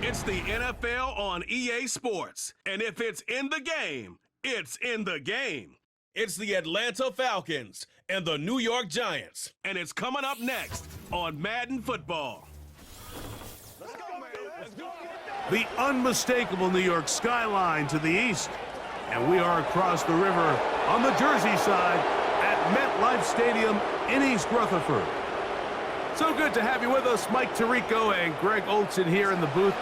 It's the NFL on EA Sports. And if it's in the game, it's in the game. It's the Atlanta Falcons and the New York Giants. And it's coming up next on Madden Football. Let's go, man. Let's go. The unmistakable New York skyline to the east. And we are across the river on the Jersey side at MetLife Stadium in East Rutherford. So good to have you with us, Mike Tirico and Greg Olson here in the booth.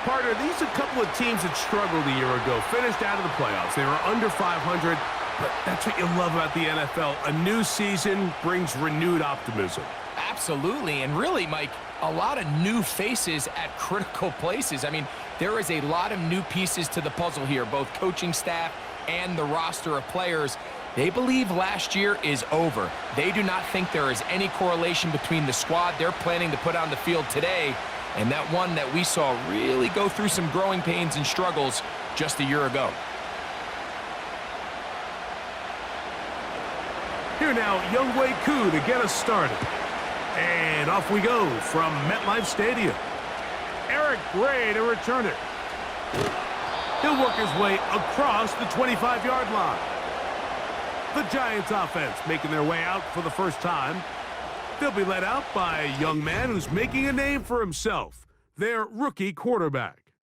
Partner, these are a couple of teams that struggled a year ago, finished out of the playoffs. They were under 500, but that's what you love about the NFL. A new season brings renewed optimism. Absolutely, and really, Mike, a lot of new faces at critical places. I mean, there is a lot of new pieces to the puzzle here, both coaching staff and the roster of players. They believe last year is over. They do not think there is any correlation between the squad they're planning to put on the field today and that one that we saw really go through some growing pains and struggles just a year ago. Here now, Younghoe Koo to get us started. And off we go from MetLife Stadium. Eric Gray to return it. He'll work his way across the 25-yard line. The Giants offense making their way out for the first time. They'll be led out by a young man who's making a name for himself, their rookie quarterback.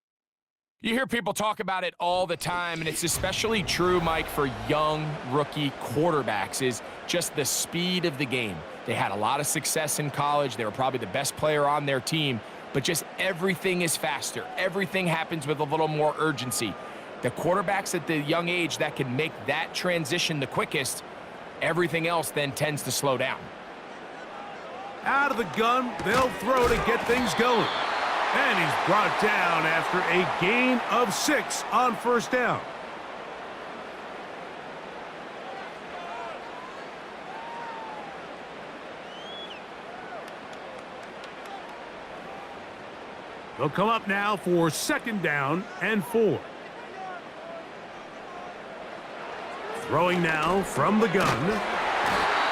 You hear people talk about it all the time, and it's especially true, Mike, for young rookie quarterbacks, is just the speed of the game. They had a lot of success in college. They were probably the best player on their team, but just everything is faster. Everything happens with a little more urgency. The quarterbacks at the young age that can make that transition the quickest, everything else then tends to slow down. Out of the gun, they'll throw to get things going. And he's brought down after a gain of 6 on first down. They'll come up now for 2nd down and 4. Throwing now from the gun.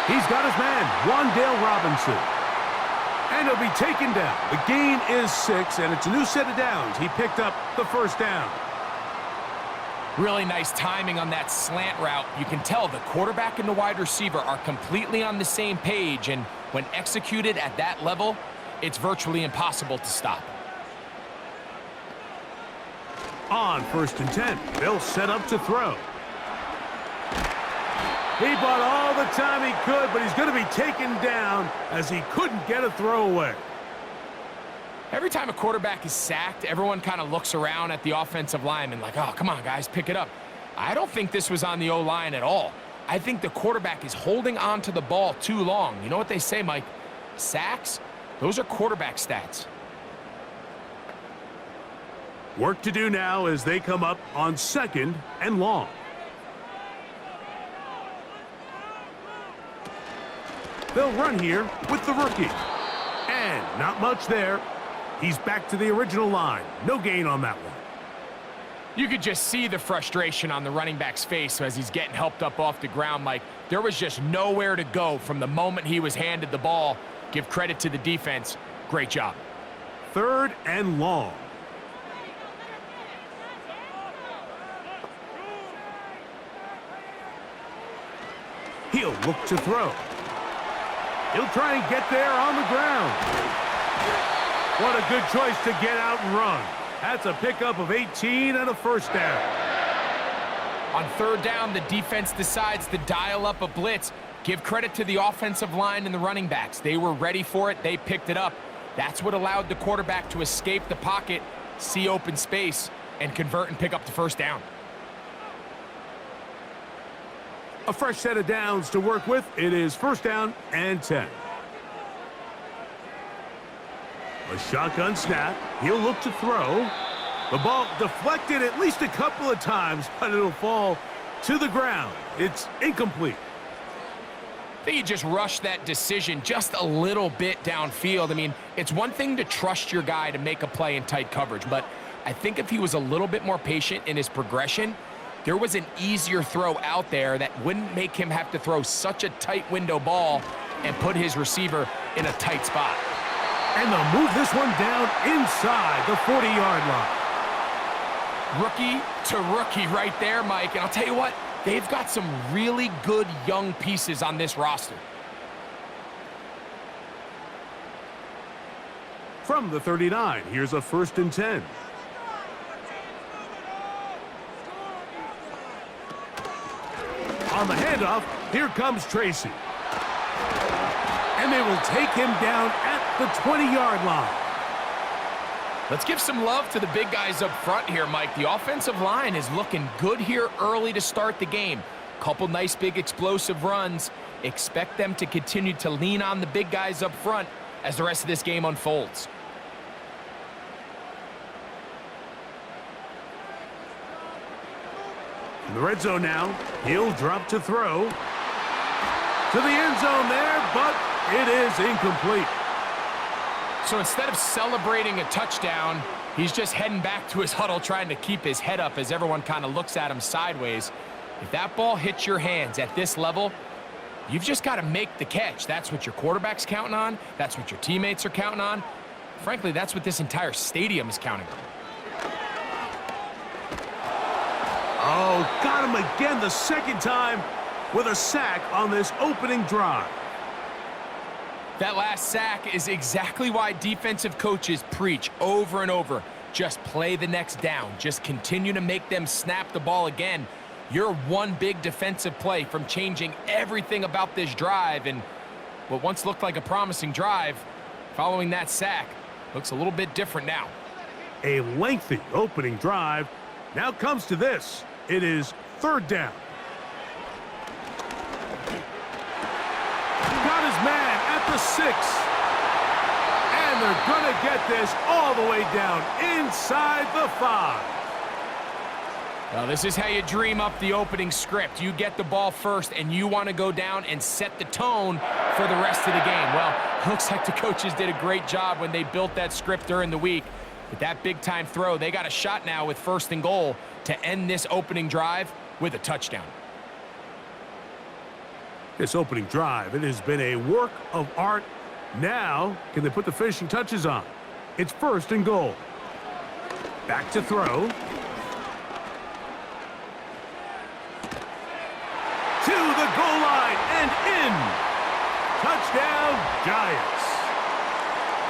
He's got his man, Wan'Dale Robinson. And he'll be taken down. The gain is 6, and it's a new set of downs. He picked up the first down. Really nice timing on that slant route. You can tell the quarterback and the wide receiver are completely on the same page, and when executed at that level, it's virtually impossible to stop. On 1st and 10, they'll set up to throw. He bought all the time he could, but he's going to be taken down as he couldn't get a throw away. Every time a quarterback is sacked, everyone kind of looks around at the offensive lineman like, oh, come on, guys, pick it up. I don't think this was on the O-line at all. I think the quarterback is holding on to the ball too long. You know what they say, Mike? Sacks, those are quarterback stats. Work to do now as they come up on 2nd and long. They'll run here with the rookie. And not much there. He's back to the original line. No gain on that one. You could just see the frustration on the running back's face as he's getting helped up off the ground. Like, there was just nowhere to go from the moment he was handed the ball. Give credit to the defense. Great job. 3rd and long. He'll look to throw. He'll try and get there on the ground. What a good choice to get out and run. That's a pickup of 18 and a first down. On 3rd down, the defense decides to dial up a blitz. Give credit to the offensive line and the running backs. They were ready for it. They picked it up. That's what allowed the quarterback to escape the pocket, see open space, and convert and pick up the first down. A fresh set of downs to work with. It is 1st down and 10. A shotgun snap. He'll look to throw. The ball deflected at least a couple of times, but it'll fall to the ground. It's incomplete. I think he just rushed that decision just a little bit downfield. I mean, it's one thing to trust your guy to make a play in tight coverage, but I think if he was a little bit more patient in his progression, there was an easier throw out there that wouldn't make him have to throw such a tight window ball and put his receiver in a tight spot. And they'll move this one down inside the 40-yard line. Rookie to rookie right there, Mike. And I'll tell you what, they've got some really good young pieces on this roster. From the 39, here's a 1st and 10. On the handoff, here comes Tracy. And they will take him down at the 20-yard line. Let's give some love to the big guys up front here, Mike. The offensive line is looking good here early to start the game. Couple nice big explosive runs. Expect them to continue to lean on the big guys up front as the rest of this game unfolds. In the red zone now, he'll drop to throw. To the end zone there, but it is incomplete. So instead of celebrating a touchdown, he's just heading back to his huddle trying to keep his head up as everyone kind of looks at him sideways. If that ball hits your hands at this level, you've just got to make the catch. That's what your quarterback's counting on. That's what your teammates are counting on. Frankly, that's what this entire stadium is counting on. Oh, got him again the second time with a sack on this opening drive. That last sack is exactly why defensive coaches preach over and over. Just play the next down. Just continue to make them snap the ball again. You're one big defensive play from changing everything about this drive, and what once looked like a promising drive, following that sack, looks a little bit different now. A lengthy opening drive now comes to this. It is 3rd down. Got his man at the 6. And they're going to get this all the way down inside the 5. Well, this is how you dream up the opening script. You get the ball first, and you want to go down and set the tone for the rest of the game. Well, looks like the coaches did a great job when they built that script during the week. With that big-time throw, they got a shot now with 1st and goal to end this opening drive with a touchdown. This opening drive, it has been a work of art. Now, can they put the finishing touches on? It's 1st and goal. Back to throw. To the goal line and in. Touchdown, Giants.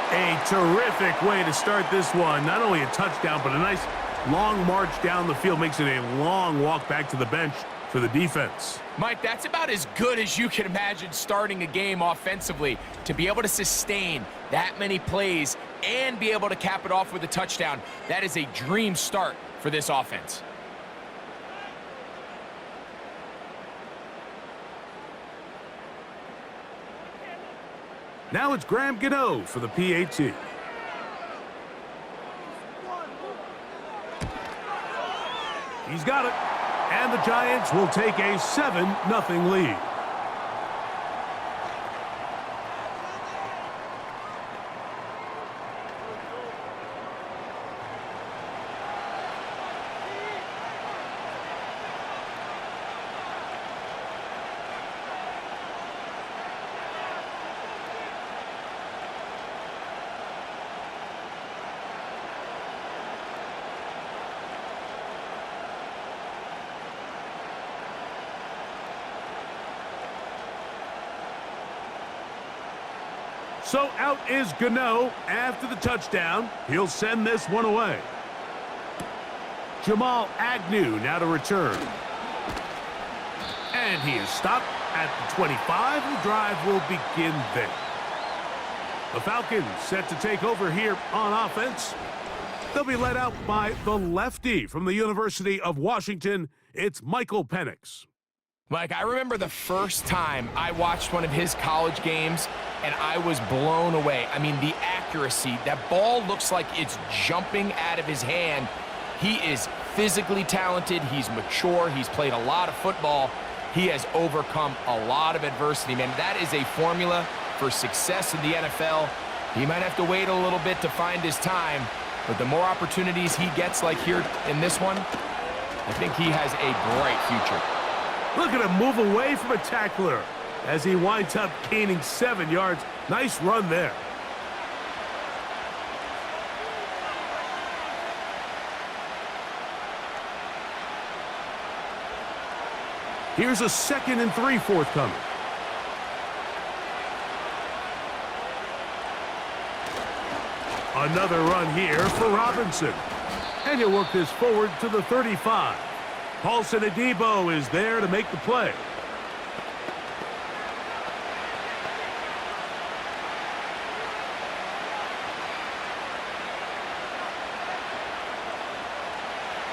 A terrific way to start this one. Not only a touchdown, but a nice long march down the field. Makes it a long walk back to the bench for the defense. Mike, that's about as good as you can imagine starting a game offensively. To be able to sustain that many plays and be able to cap it off with a touchdown, that is a dream start for this offense. Now it's Graham Gano for the PAT. He's got it. And the Giants will take a 7-0 lead. So out is Gano after the touchdown. He'll send this one away. Jamal Agnew now to return. And he is stopped at the 25. The drive will begin there. The Falcons set to take over here on offense. They'll be led out by the lefty from the University of Washington. It's Michael Penix. Mike, I remember the first time I watched one of his college games, and I was blown away. I mean, the accuracy. That ball looks like it's jumping out of his hand. He is physically talented. He's mature. He's played a lot of football. He has overcome a lot of adversity, man. That is a formula for success in the NFL. He might have to wait a little bit to find his time, but the more opportunities he gets like here in this one, I think he has a bright future. Look at him move away from a tackler as he winds up gaining 7 yards. Nice run there. Here's a 2nd and 3 forthcoming. Another run here for Robinson. And he'll work this forward to the 35. Paulson Adebo is there to make the play.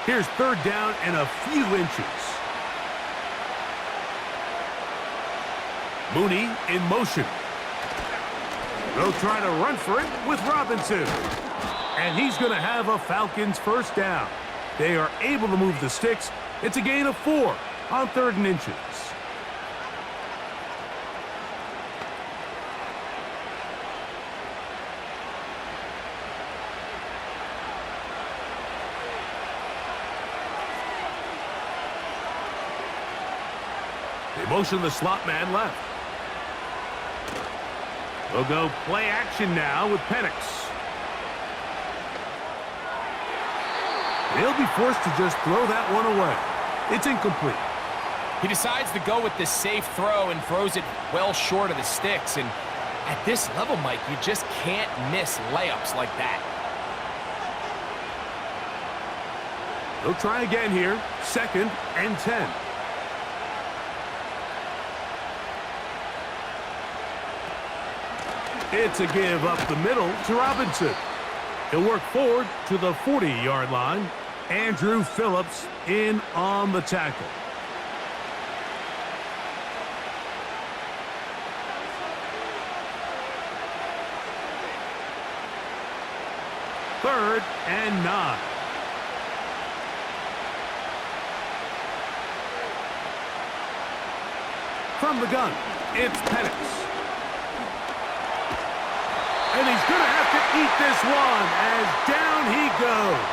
Here's 3rd down and a few inches. Mooney in motion. They'll try to run for it with Robinson. And he's going to have a Falcons 1st down. They are able to move the sticks. It's a gain of 4 on 3rd and inches. They motion the slot man left. They'll go play action now with Penix. They'll be forced to just throw that one away. It's incomplete. He decides to go with this safe throw and throws it well short of the sticks. And at this level, Mike, you just can't miss layups like that. They'll try again here. 2nd and 10. It's a give up the middle to Robinson. He'll work forward to the 40-yard line. Andrew Phillips in on the tackle. Third and 9. From the gun, it's Penix. And he's going to have to eat this one as down he goes.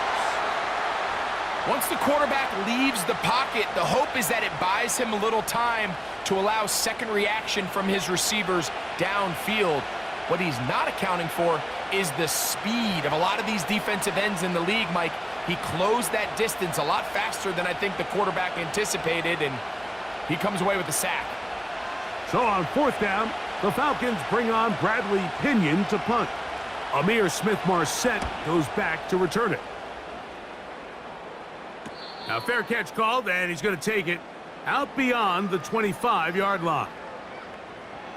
Once the quarterback leaves the pocket, the hope is that it buys him a little time to allow second reaction from his receivers downfield. What he's not accounting for is the speed of a lot of these defensive ends in the league, Mike. He closed that distance a lot faster than I think the quarterback anticipated, and he comes away with the sack. So on 4th down, the Falcons bring on Bradley Pinion to punt. Amir Smith-Marset goes back to return it. Now fair catch called, and he's going to take it out beyond the 25-yard line.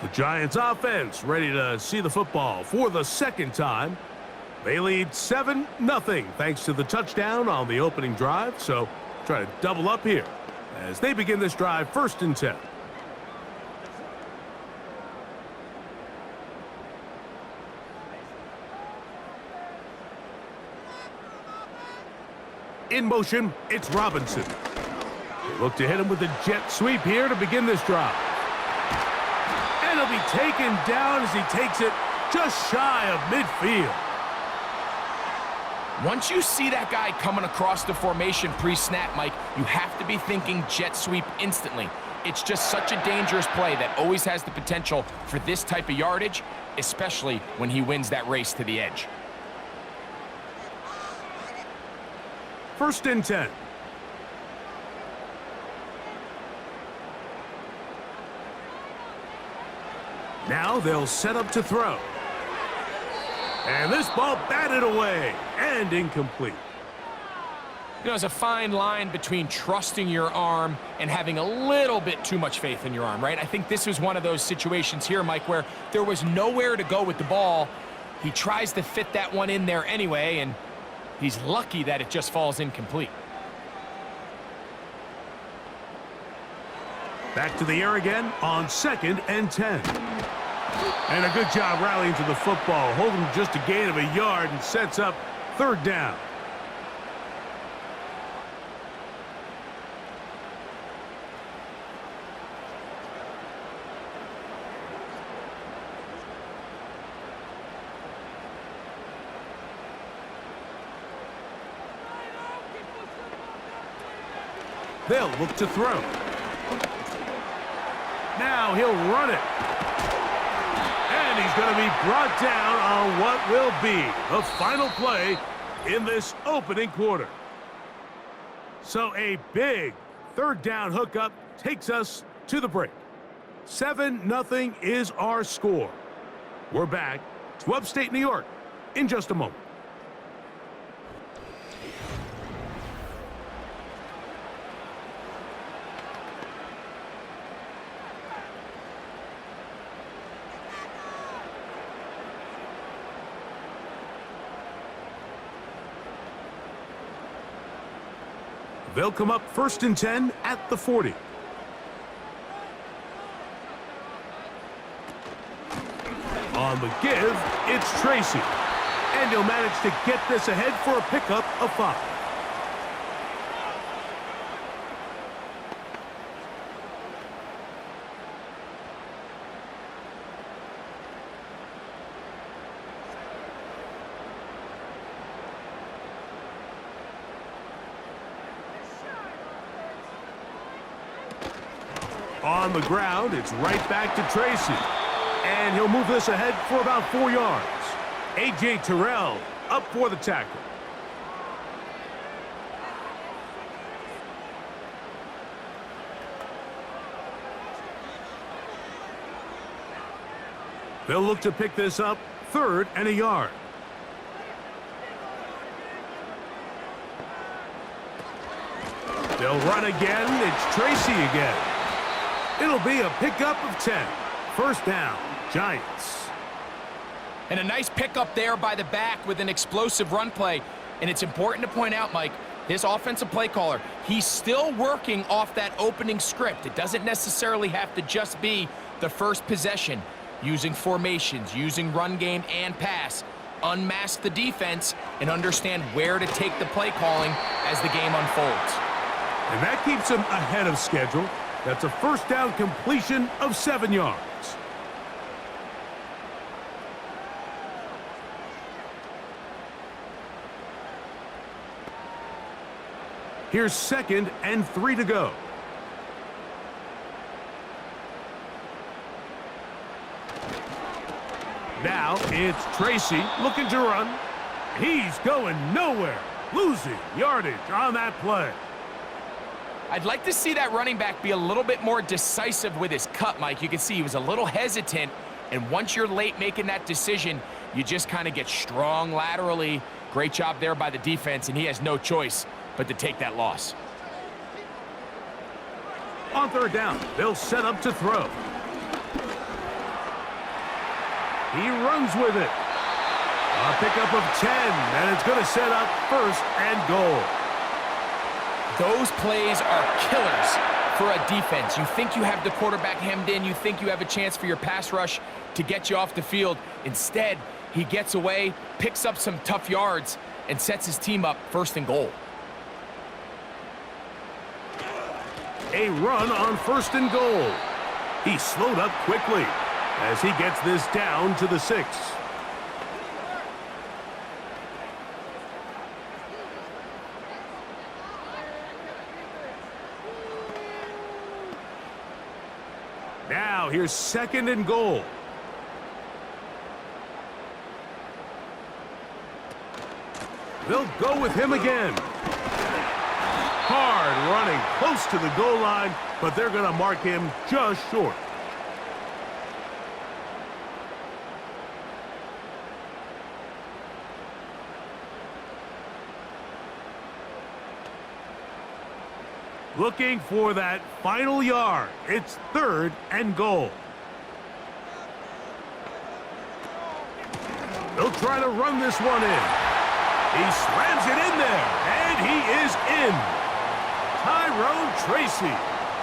The Giants offense ready to see the football for the 2nd time. They lead 7-0 thanks to the touchdown on the opening drive. So try to double up here as they begin this drive 1st and 10. In motion, it's Robinson. They look to hit him with a jet sweep here to begin this drive. And he'll be taken down as he takes it just shy of midfield. Once you see that guy coming across the formation pre-snap, Mike, you have to be thinking jet sweep instantly. It's just such a dangerous play that always has the potential for this type of yardage, especially when he wins that race to the edge. 1st and 10. Now they'll set up to throw. And this ball batted away and incomplete. You know, there's a fine line between trusting your arm and having a little bit too much faith in your arm, right? I think this was one of those situations here, Mike, where there was nowhere to go with the ball. He tries to fit that one in there anyway, and he's lucky that it just falls incomplete. Back to the air again on 2nd and 10. And a good job rallying to the football, holding just a gain of a yard and sets up 3rd down. They'll look to throw. Now he'll run it. And he's going to be brought down on what will be the final play in this opening quarter. So a big 3rd down hookup takes us to the break. 7-0 is our score. We're back to upstate New York in just a moment. They'll come up 1st and 10 at the 40. On the give, it's Tracy. And he'll manage to get this ahead for a pickup of 5. On the ground, it's right back to Tracy. And he'll move this ahead for about 4 yards. A.J. Terrell up for the tackle. They'll look to pick this up 3rd and a yard. They'll run again. It's Tracy again. It'll be a pickup of 10. 1st down, Giants. And a nice pickup there by the back with an explosive run play. And it's important to point out, Mike, this offensive play caller, he's still working off that opening script. It doesn't necessarily have to just be the first possession. Using formations, using run game and pass. Unmask the defense and understand where to take the play calling as the game unfolds. And that keeps him ahead of schedule. That's a 1st down completion of 7 yards. Here's 2nd and 3 to go. Now it's Tracy looking to run. He's going nowhere. Losing yardage on that play. I'd like to see that running back be a little bit more decisive with his cut, Mike. You can see he was a little hesitant, and once you're late making that decision, you just kind of get strong laterally. Great job there by the defense, and he has no choice but to take that loss. On 3rd down, they'll set up to throw. He runs with it. A pickup of 10, and it's going to set up 1st and goal. Those plays are killers for a defense. You think you have the quarterback hemmed in. You think you have a chance for your pass rush to get you off the field. Instead, he gets away, picks up some tough yards, and sets his team up 1st and goal. A run on 1st and goal. He slowed up quickly as he gets this down to the 6. Now here's 2nd and goal. They'll go with him again. Hard running close to the goal line, but they're going to mark him just short. Looking for that final yard. It's 3rd and goal. They'll try to run this one in. He slams it in there, and he is in. Tyrone Tracy.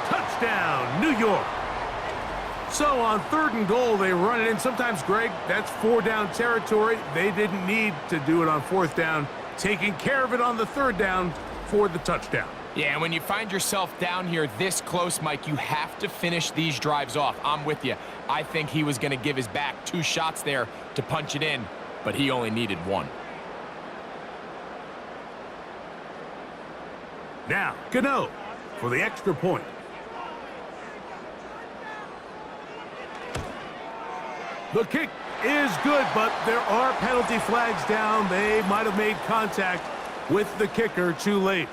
Touchdown, New York. So on 3rd and goal, they run it in. Sometimes, Greg, that's 4-down territory. They didn't need to do it on 4th down. Taking care of it on the 3rd down for the touchdown. Yeah, and when you find yourself down here this close, Mike, you have to finish these drives off. I'm with you. I think he was going to give his back 2 shots there to punch it in, but he only needed 1. Now, Gano for the extra point. The kick is good, but there are penalty flags down. They might have made contact with the kicker too late.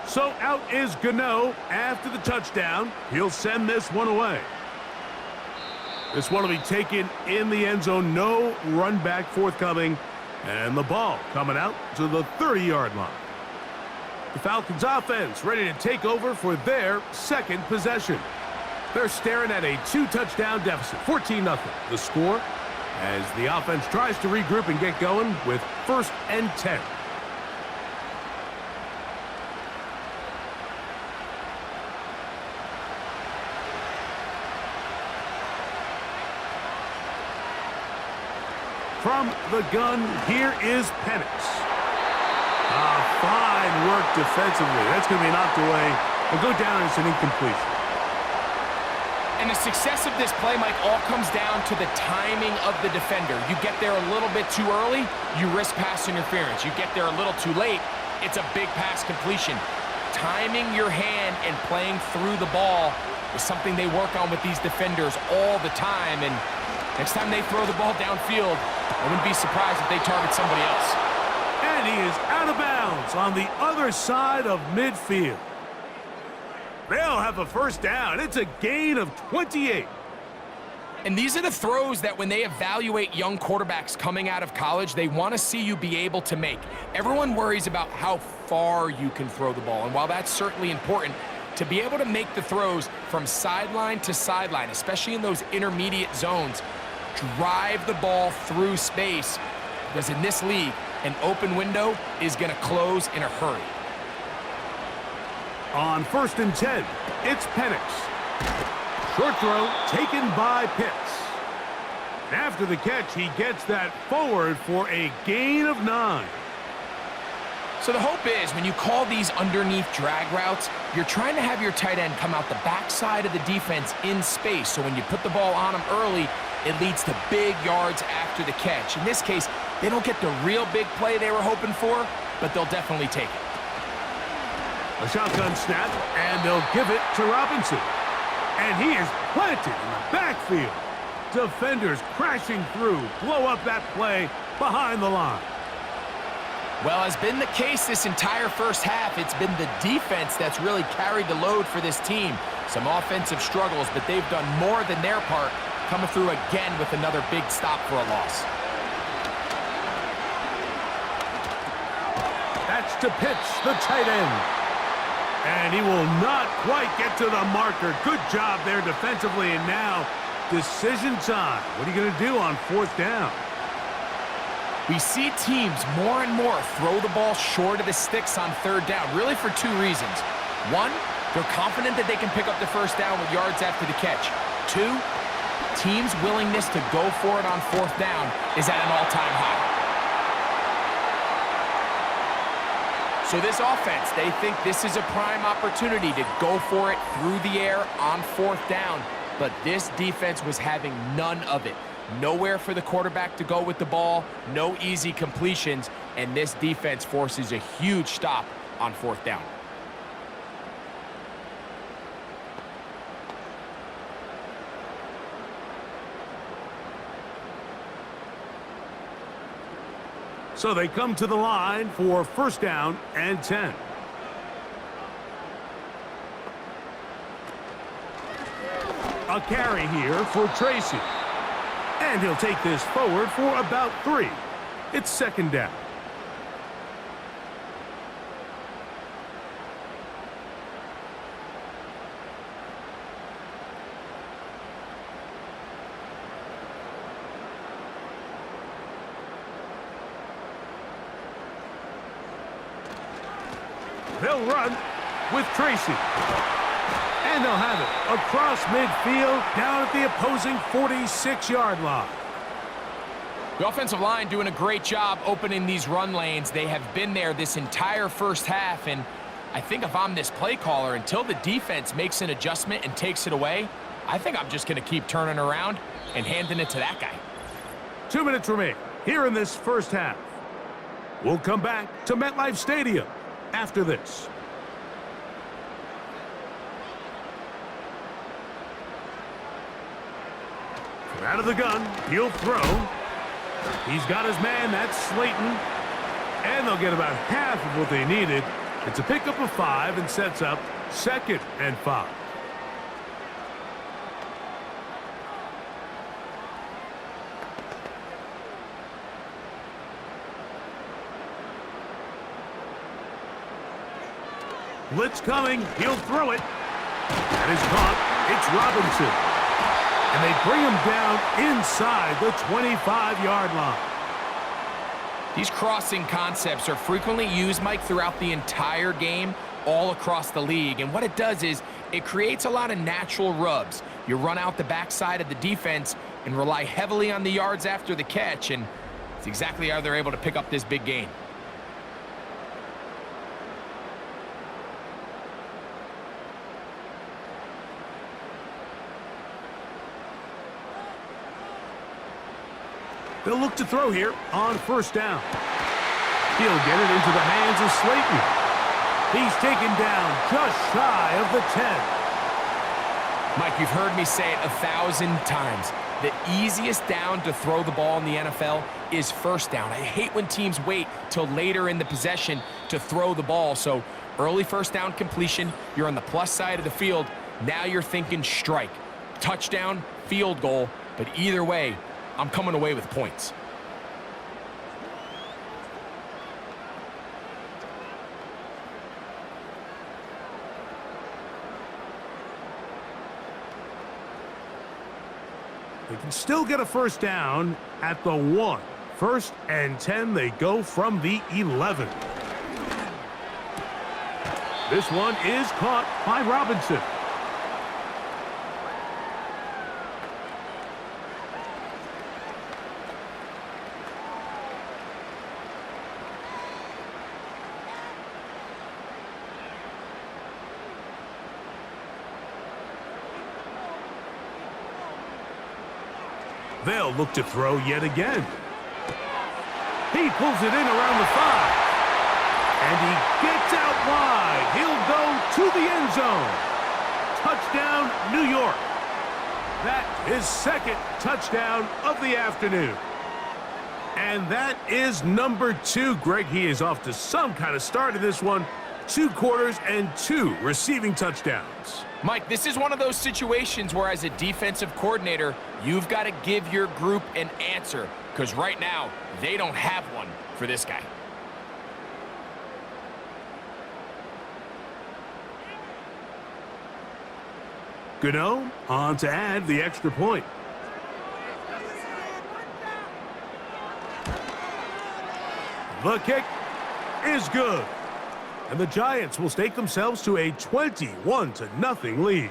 So out is Gano after the touchdown. He'll send this one away. This one will be taken in the end zone. No run back forthcoming. And the ball coming out to the 30-yard line. The Falcons offense ready to take over for their second possession. They're staring at a 2-touchdown deficit, 14-0. The score as the offense tries to regroup and get going with 1st and 10. From the gun, here is Penix. Fine work defensively. That's going to be knocked away and go down as an incompletion. And the success of this play, Mike, all comes down to the timing of the defender. You get there a little bit too early, you risk pass interference. You get there a little too late, it's a big pass completion. Timing your hand and playing through the ball is something they work on with these defenders all the time. And next time they throw the ball downfield, I wouldn't be surprised if they target somebody else. And he is out of bounds on the other side of midfield. They'll have a 1st down. It's a gain of 28. And these are the throws that when they evaluate young quarterbacks coming out of college, they want to see you be able to make. Everyone worries about how far you can throw the ball. And while that's certainly important, to be able to make the throws from sideline to sideline, especially in those intermediate zones, drive the ball through space, because in this league, an open window is going to close in a hurry. On 1st and 10, it's Penix. Short throw taken by Pitts. And after the catch, he gets that forward for a gain of 9. So the hope is when you call these underneath drag routes, you're trying to have your tight end come out the backside of the defense in space. So when you put the ball on him early, it leads to big yards after the catch. In this case, they don't get the real big play they were hoping for, but they'll definitely take it. A shotgun snap, and they'll give it to Robinson. And he is planted in the backfield. Defenders crashing through, blow up that play behind the line. Well, as been the case this entire first half, it's been the defense that's really carried the load for this team. Some offensive struggles, but they've done more than their part, coming through again with another big stop for a loss. That's to Pitts, the tight end. And he will not quite get to the marker. Good job there defensively, and now decision time. What are you going to do on 4th down? We see teams more and more throw the ball short of the sticks on 3rd down, really for 2 reasons. 1, they're confident that they can pick up the 1st down with yards after the catch. 2, teams' willingness to go for it on 4th down is at an all-time high. So this offense, they think this is a prime opportunity to go for it through the air on 4th down. But this defense was having none of it. Nowhere for the quarterback to go with the ball, no easy completions, and this defense forces a huge stop on 4th down. So they come to the line for 1st down and 10. A carry here for Tracy. And he'll take this forward for about 3. It's 2nd down. They'll run with Tracy. And they'll have it across midfield down at the opposing 46-yard line. The offensive line doing a great job opening these run lanes. They have been there this entire first half, and I think if I'm this play caller, until the defense makes an adjustment and takes it away, I think I'm just going to keep turning around and handing it to that guy. 2 minutes remain here in this first half. We'll come back to MetLife Stadium after this. From out of the gun, he'll throw. He's got his man, that's Slayton. And they'll get about half of what they needed It's a pickup of 5 and sets up 2nd and 5. Blitz coming. He'll throw it. That is caught. It's Robinson. And they bring him down inside the 25-yard line. These crossing concepts are frequently used, Mike, throughout the entire game, all across the league. And what it does is it creates a lot of natural rubs. You run out the backside of the defense and rely heavily on the yards after the catch, and it's exactly how they're able to pick up this big gain. They'll look to throw here on 1st down. He'll get it into the hands of Slayton. He's taken down just shy of the 10. Mike, you've heard me say it 1,000 times. The easiest down to throw the ball in the NFL is 1st down. I hate when teams wait till later in the possession to throw the ball. So early 1st down completion, you're on the plus side of the field. Now you're thinking strike, touchdown, field goal. But either way, I'm coming away with points. They can still get a 1st down at the 1. 1st and 10, they go from the 11. This one is caught by Robinson. They'll look to throw yet again. He pulls it in around the 5. And he gets out wide. He'll go to the end zone. Touchdown, New York. That is 2nd touchdown of the afternoon. And that is number 2. Greg, he is off to some kind of start in this one. 2 quarters and 2 receiving touchdowns. Mike, this is one of those situations where as a defensive coordinator, you've got to give your group an answer, because right now, they don't have one for this guy. Gano on to add the extra point. The kick is good. And the Giants will stake themselves to a 21-0 lead.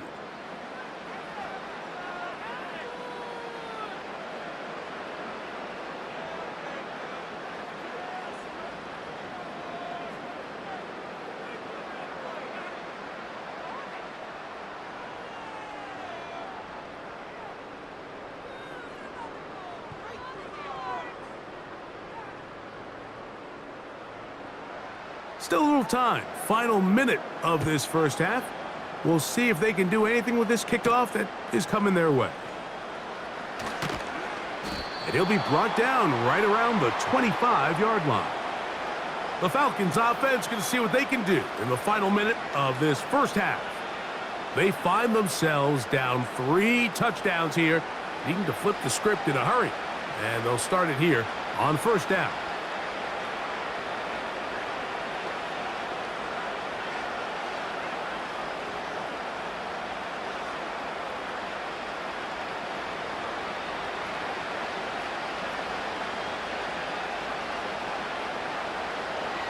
Still a little time. Final minute of this 1st half. We'll see if they can do anything with this kickoff that is coming their way. And he'll be brought down right around the 25-yard line. The Falcons offense going to see what they can do in the final minute of this 1st half. They find themselves down 3 touchdowns here, needing to flip the script in a hurry. And they'll start it here on 1st down.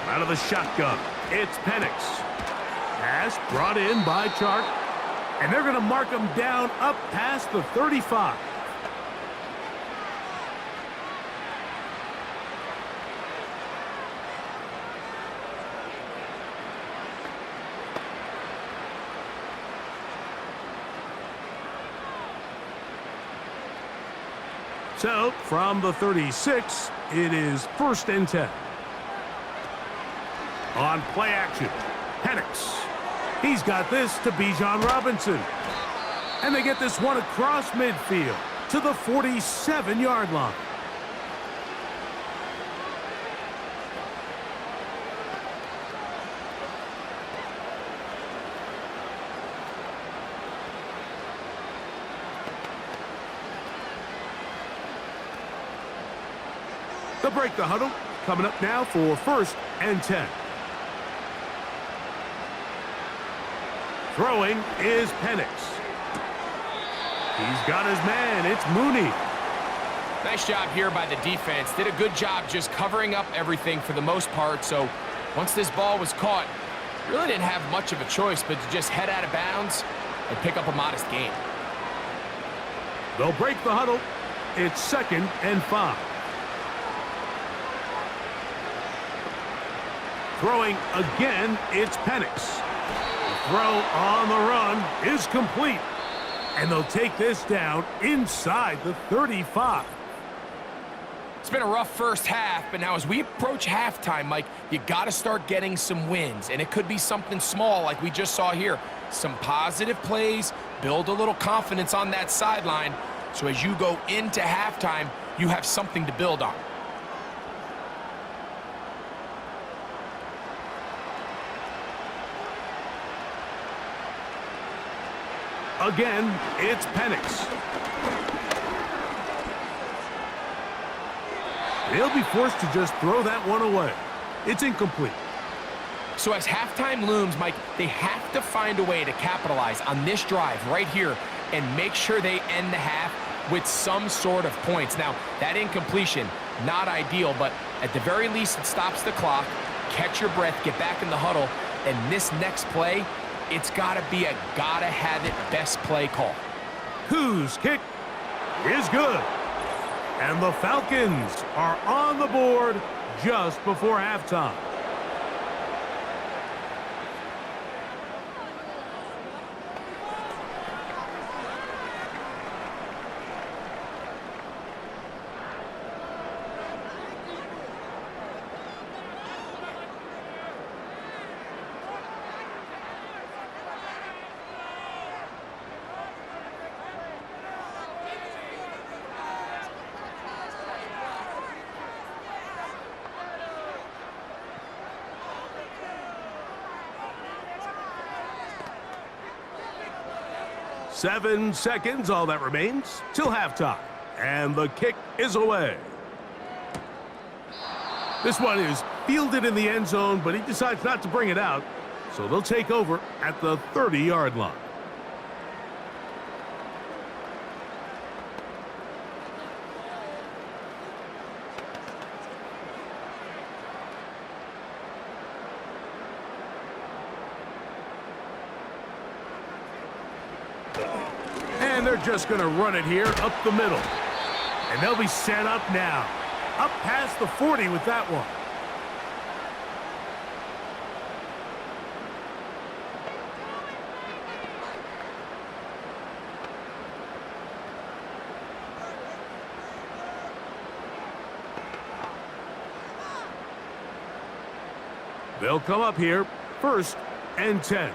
Out of the shotgun, it's Penix. Pass brought in by Chark, and they're going to mark him down up past the 35. So, from the 36, it is 1st and 10. On play action, Penix. He's got this to Bijan Robinson. And they get this one across midfield to the 47-yard line. They'll break the huddle. Coming up now for 1st and 10. Throwing is Penix. He's got his man. It's Mooney. Nice job here by the defense. Did a good job just covering up everything for the most part. So once this ball was caught, really didn't have much of a choice but to just head out of bounds and pick up a modest gain. They'll break the huddle. It's 2nd and 5. Throwing again, it's Penix. The throw on the run is complete. And they'll take this down inside the 35. It's been a rough first half, but now as we approach halftime, Mike, you got to start getting some wins. And it could be something small like we just saw here. Some positive plays, build a little confidence on that sideline. So as you go into halftime, you have something to build on. Again, it's Penix. They'll be forced to just throw that one away. It's incomplete. So as halftime looms, Mike, they have to find a way to capitalize on this drive right here and make sure they end the half with some sort of points. Now, that incompletion, not ideal, but at the very least, it stops the clock. Catch your breath, get back in the huddle, and this next play, it's got to be a gotta-have-it best play call. Whose kick is good. And the Falcons are on the board just before halftime. Seven seconds, all that remains, till halftime. And the kick is away. This one is fielded in the end zone, but he decides not to bring it out. So they'll take over at the 30-yard line. And they're just going to run it here up the middle. And they'll be set up now. Up past the 40 with that one. They'll come up here, 1st and 10.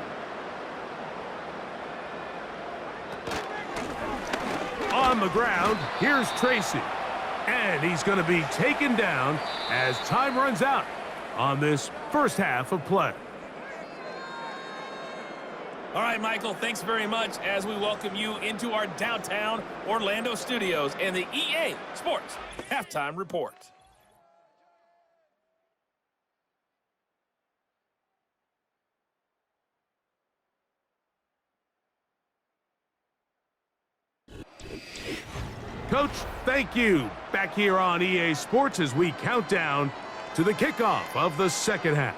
On the ground, here's Tracy. And he's going to be taken down as time runs out on this first half of play. All right, Michael, thanks very much as we welcome you into our downtown Orlando studios and the EA Sports Halftime Report. Coach, thank you. Back here on EA Sports as we count down to the kickoff of the second half.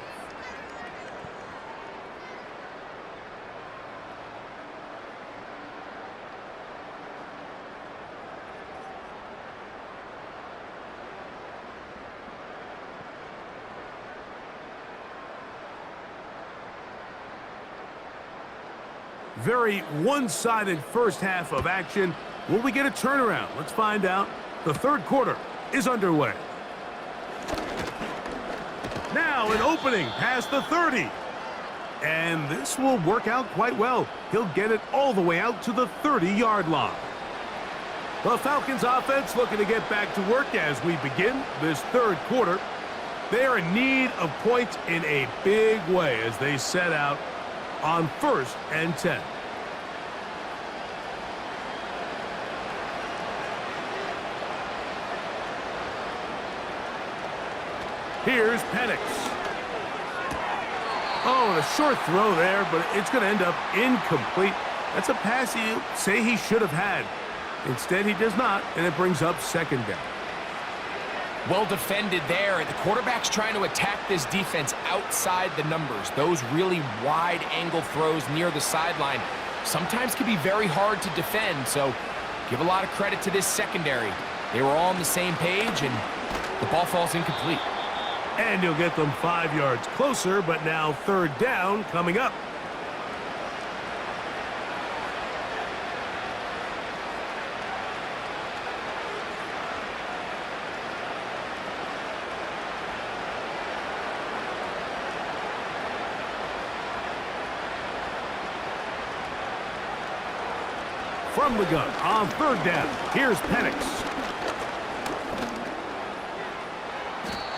Very one-sided first half of action. Will we get a turnaround? Let's find out. The third quarter is underway. Now an opening past the 30. And this will work out quite well. He'll get it all the way out to the 30-yard line. The Falcons offense looking to get back to work as we begin this third quarter. They are in need of points in a big way as they set out on 1st and 10. Here's Penix. Oh, and a short throw there, but it's going to end up incomplete. That's a pass you say he should have had. Instead, he does not, and it brings up second down. Well defended there, and the quarterback's trying to attack this defense outside the numbers. Those really wide-angle throws near the sideline sometimes can be very hard to defend, so give a lot of credit to this secondary. They were all on the same page, and the ball falls incomplete. And you'll get them 5 yards closer, but now third down coming up. From the gun on third down, here's Penix.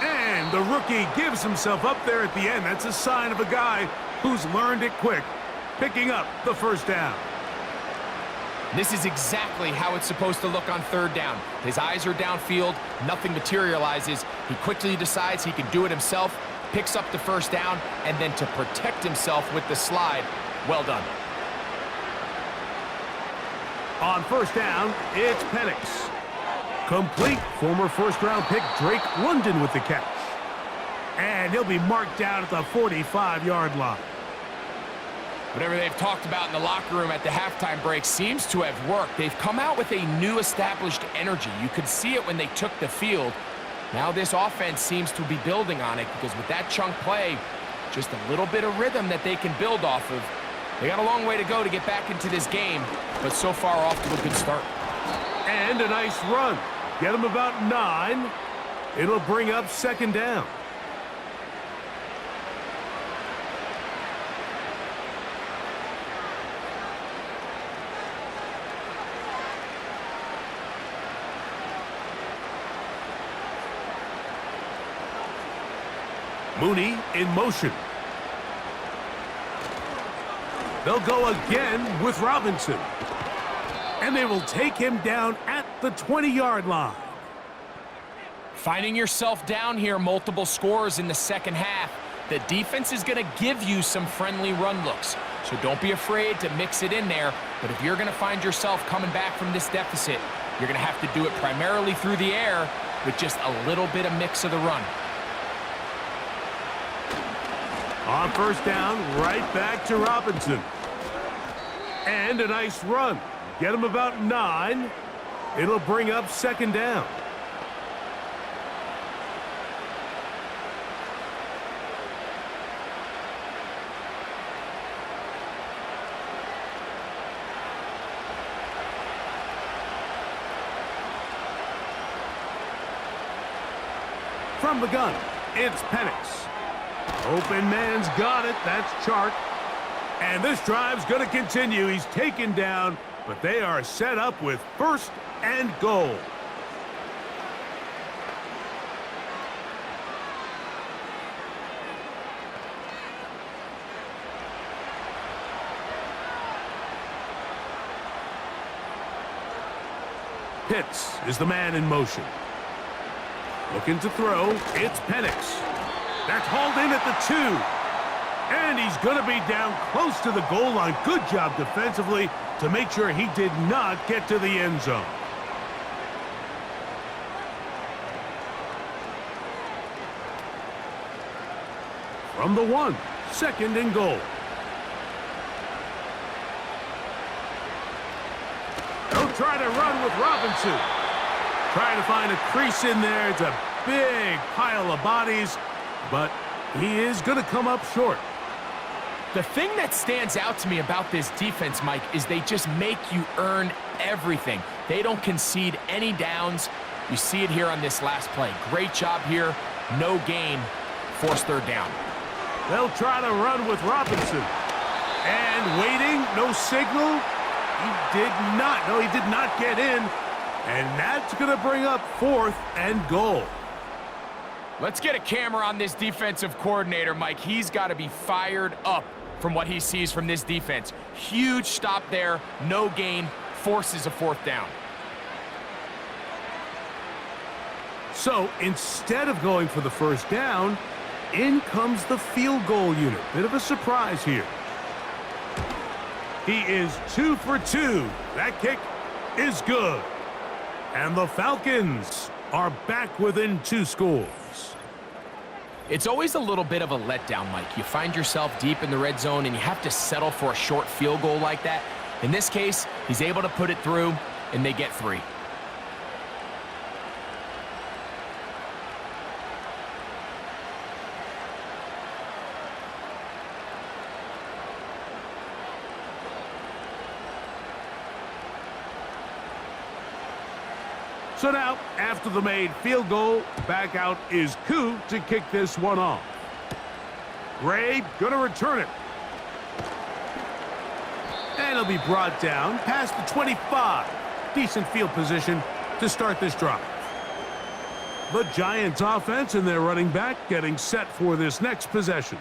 And the rookie gives himself up there at the end. That's a sign of a guy who's learned it quick, picking up the first down. This is exactly how it's supposed to look on third down. His eyes are downfield, nothing materializes. He quickly decides he can do it himself, picks up the first down, and then to protect himself with the slide, well done. On first down, it's Penix. Complete. Former first-round pick Drake London with the catch. And he'll be marked down at the 45-yard line. Whatever they've talked about in the locker room at the halftime break seems to have worked. They've come out with a new established energy. You could see it when they took the field. Now this offense seems to be building on it because with that chunk play, just a little bit of rhythm that they can build off of. They got a long way to go to get back into this game, but so far off to a good start. And a nice run. Get them about 9. It'll bring up second down. Mooney in motion. They'll go again with Robinson. And they will take him down at the 20-yard line. Finding yourself down here multiple scores in the second half, the defense is going to give you some friendly run looks. So don't be afraid to mix it in there. But if you're going to find yourself coming back from this deficit, you're going to have to do it primarily through the air with just a little bit of mix of the run. On first down, right back to Robinson. And a nice run. Get him about 9. It'll bring up second down. From the gun, it's Penix. Open man's got it. That's Chark. And this drive's going to continue. He's taken down, but they are set up with first and goal. Pitts is the man in motion. Looking to throw. It's Penix. That's hauled in at the 2. And he's going to be down close to the goal line. Good job defensively to make sure he did not get to the end zone. From the 1, second and goal. They'll try to run with Robinson. Trying to find a crease in there. It's a big pile of bodies, but he is going to come up short. The thing that stands out to me about this defense, Mike, is they just make you earn everything. They don't concede any downs. You see it here on this last play. Great job here. No gain. Forced third down. They'll try to run with Robinson. And waiting, no signal. He did not. No, he did not get in. And that's going to bring up fourth and goal. Let's get a camera on this defensive coordinator, Mike. He's got to be fired up from what he sees from this defense. Huge stop there, no gain, forces a fourth down. So instead of going for the first down, in comes the field goal unit. Bit of a surprise here. He is 2 for 2. That kick is good. And the Falcons are back within 2 scores. It's always a little bit of a letdown, Mike. You find yourself deep in the red zone and you have to settle for a short field goal like that. In this case, he's able to put it through and they get 3. So now, after the made field goal, back out is Koo to kick this one off. Gray gonna return it. And it'll be brought down past the 25. Decent field position to start this drive. The Giants offense and their running back getting set for this next possession.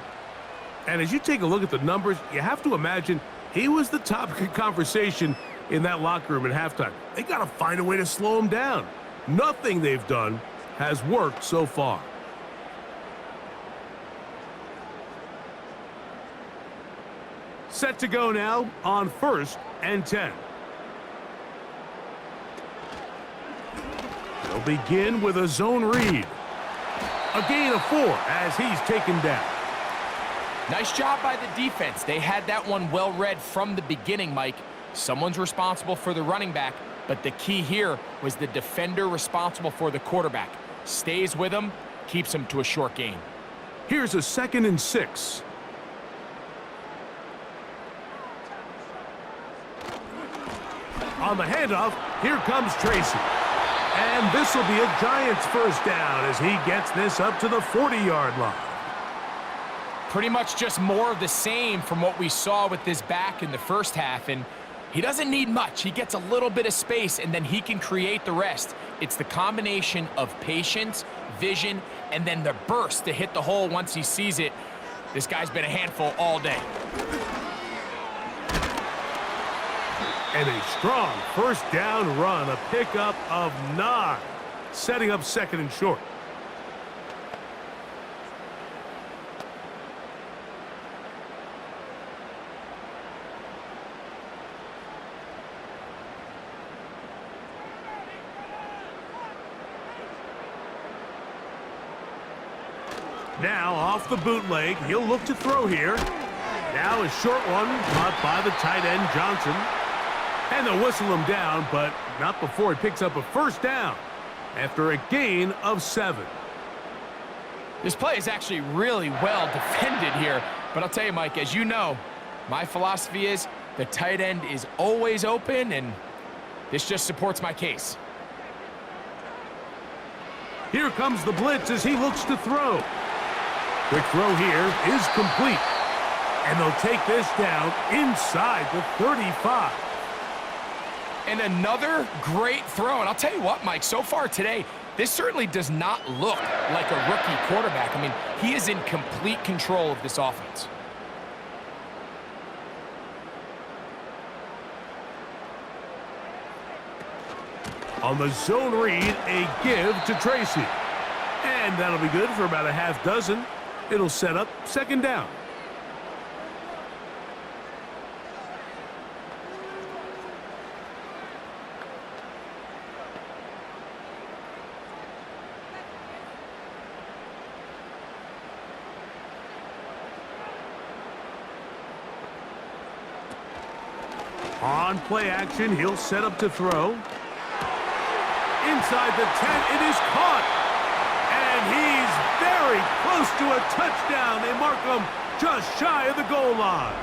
And as you take a look at the numbers, you have to imagine he was the topic of conversation in that locker room at halftime. They got to find a way to slow him down. Nothing they've done has worked so far. Set to go now on 1st and 10. They'll begin with a zone read. A gain of 4 as he's taken down. Nice job by the defense. They had that one well read from the beginning, Mike. Someone's responsible for the running back, but the key here was the defender responsible for the quarterback. Stays with him, keeps him to a short gain. Here's a 2nd and 6. On the handoff, here comes Tracy. And this will be a Giants first down as he gets this up to the 40-yard line. Pretty much just more of the same from what we saw with this back in the first half, and he doesn't need much. He gets a little bit of space, and then he can create the rest. It's the combination of patience, vision, and then the burst to hit the hole once he sees it. This guy's been a handful all day. And a strong first down run, a pickup of 9, setting up 2nd and short. Now off the bootleg, he'll look to throw here. Now a short one caught by the tight end Johnson. And they'll whistle him down, but not before he picks up a first down after a gain of 7. This play is actually really well defended here, but I'll tell you, Mike, as you know, my philosophy is the tight end is always open, and this just supports my case. Here comes the blitz as he looks to throw. Quick throw here is complete. And they'll take this down inside the 35. And another great throw. And I'll tell you what, Mike, so far today, this certainly does not look like a rookie quarterback. I mean, he is in complete control of this offense. On the zone read, a give to Tracy. And that'll be good for about a half dozen. It'll set up 2nd down. On play action, he'll set up to throw. Inside the 10, it is caught. And he's very close to a touchdown. They mark him just shy of the goal line.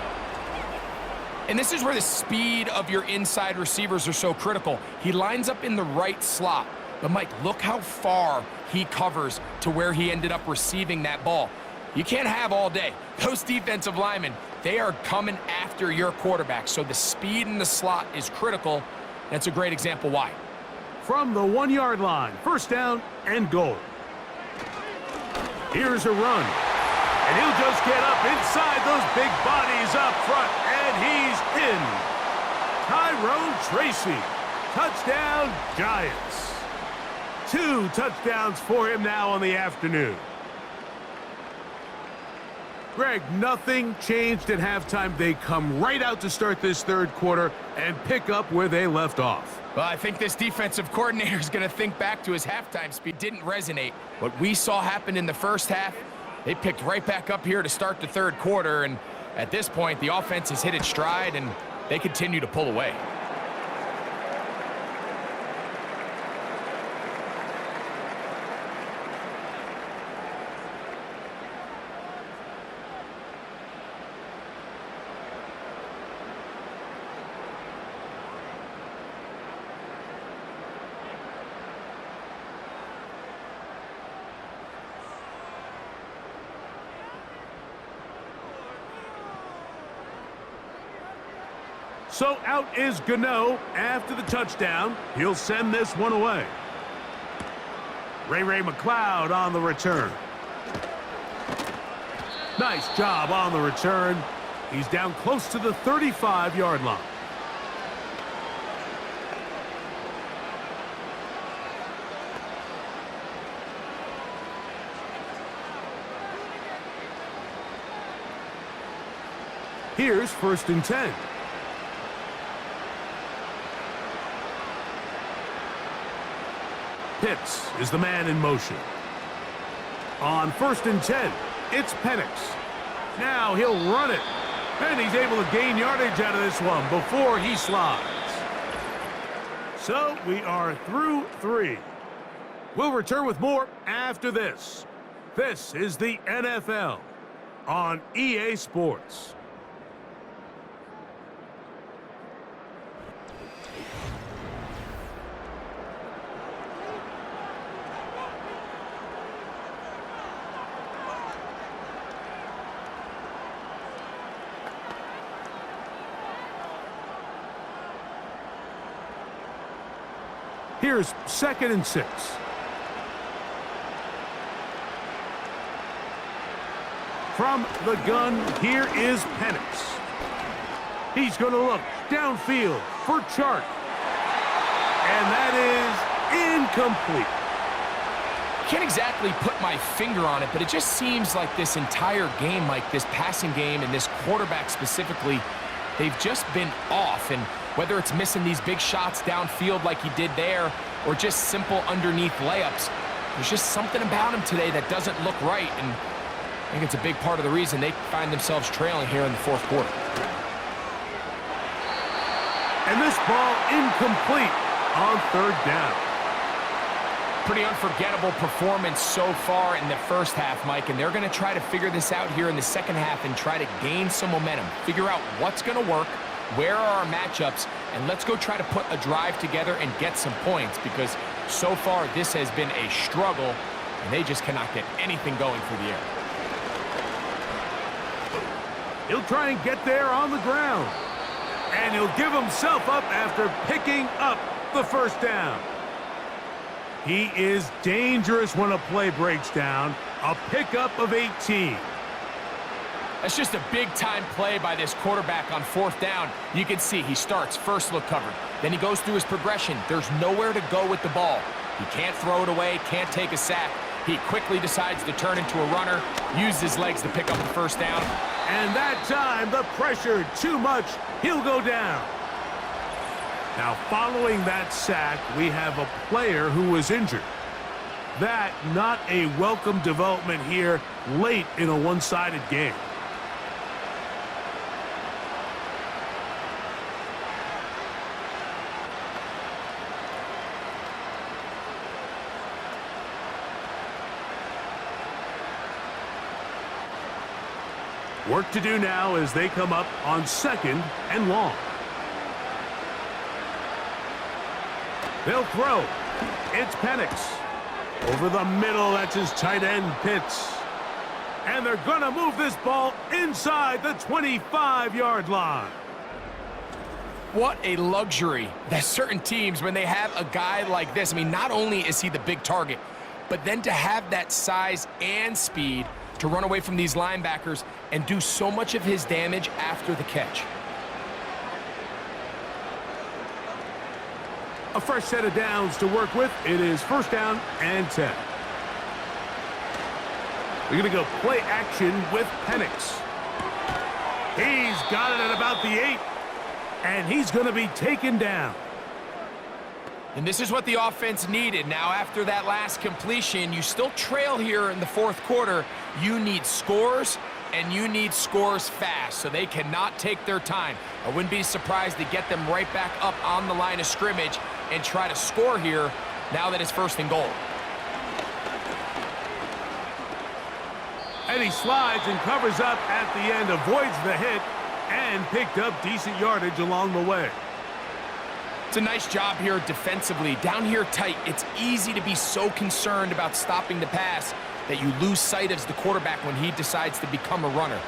And this is where the speed of your inside receivers are so critical. He lines up in the right slot. But, Mike, look how far he covers to where he ended up receiving that ball. You can't have all day. Those defensive linemen, they are coming after your quarterback. So the speed in the slot is critical. That's a great example why. From the 1-yard line, first down and goal. Here's a run. And he'll just get up inside those big bodies up front. And he's in. Tyrone Tracy. Touchdown, Giants. 2 touchdowns for him now on the afternoon. Greg, nothing changed at halftime. They come right out to start this third quarter and pick up where they left off. Well, I think this defensive coordinator is going to think back to his halftime speed. Didn't resonate. What we saw happen in the first half, they picked right back up here to start the third quarter, and at this point, the offense has hit its stride, and they continue to pull away. So out is Gano after the touchdown. He'll send this one away. Ray McLeod on the return. Nice job on the return. He's down close to the 35-yard line. Here's 1st and 10. Pitts is the man in motion. On 1st and 10, it's Penix. Now he'll run it. And he's able to gain yardage out of this one before he slides. So we are through 3. We'll return with more after this. This is the NFL on EA Sports. Here's 2nd and 6. From the gun, here is Penix. He's going to look downfield for Chark. And that is incomplete. Can't exactly put my finger on it, but it just seems like this entire game, like this passing game and this quarterback specifically, they've just been off. And whether it's missing these big shots downfield like he did there or just simple underneath layups, there's just something about him today that doesn't look right, and I think it's a big part of the reason they find themselves trailing here in the fourth quarter. And this ball incomplete on 3rd down. Pretty unforgettable performance so far in the first half, Mike, and they're going to try to figure this out here in the second half and try to gain some momentum, figure out what's going to work, where are our matchups, and let's go try to put a drive together and get some points, because so far this has been a struggle, and they just cannot get anything going through the air. He'll try and get there on the ground. And he'll give himself up after picking up the 1st down. He is dangerous when a play breaks down. A pickup of 18. That's just a big-time play by this quarterback on 4th down. You can see he starts first look covered. Then he goes through his progression. There's nowhere to go with the ball. He can't throw it away, can't take a sack. He quickly decides to turn into a runner, use his legs to pick up the 1st down. And that time, the pressure too much. He'll go down. Now, following that sack, we have a player who was injured. That, not a welcome development here late in a one-sided game. Work to do now as they come up on 2nd and long. They'll throw. It's Penix. Over the middle, that's his tight end, Pitts. And they're going to move this ball inside the 25-yard line. What a luxury that certain teams, when they have a guy like this, I mean, not only is he the big target, but then to have that size and speed to run away from these linebackers and do so much of his damage after the catch. A fresh set of downs to work with. It is 1st down and 10. We're going to go play action with Penix. He's got it at about the 8, and he's going to be taken down. And this is what the offense needed. Now, after that last completion, you still trail here in the 4th quarter. You need scores, and you need scores fast, so they cannot take their time. I wouldn't be surprised to get them right back up on the line of scrimmage and try to score here now that it's 1st and goal. And he slides and covers up at the end, avoids the hit, and picked up decent yardage along the way. It's a nice job here defensively. Down here tight, it's easy to be so concerned about stopping the pass that you lose sight of the quarterback when he decides to become a runner.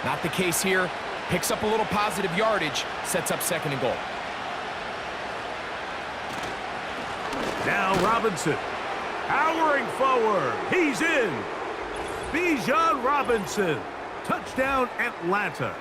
Not the case here. Picks up a little positive yardage, sets up 2nd and goal. Now Robinson, powering forward. He's in. Bijan Robinson, touchdown Atlanta.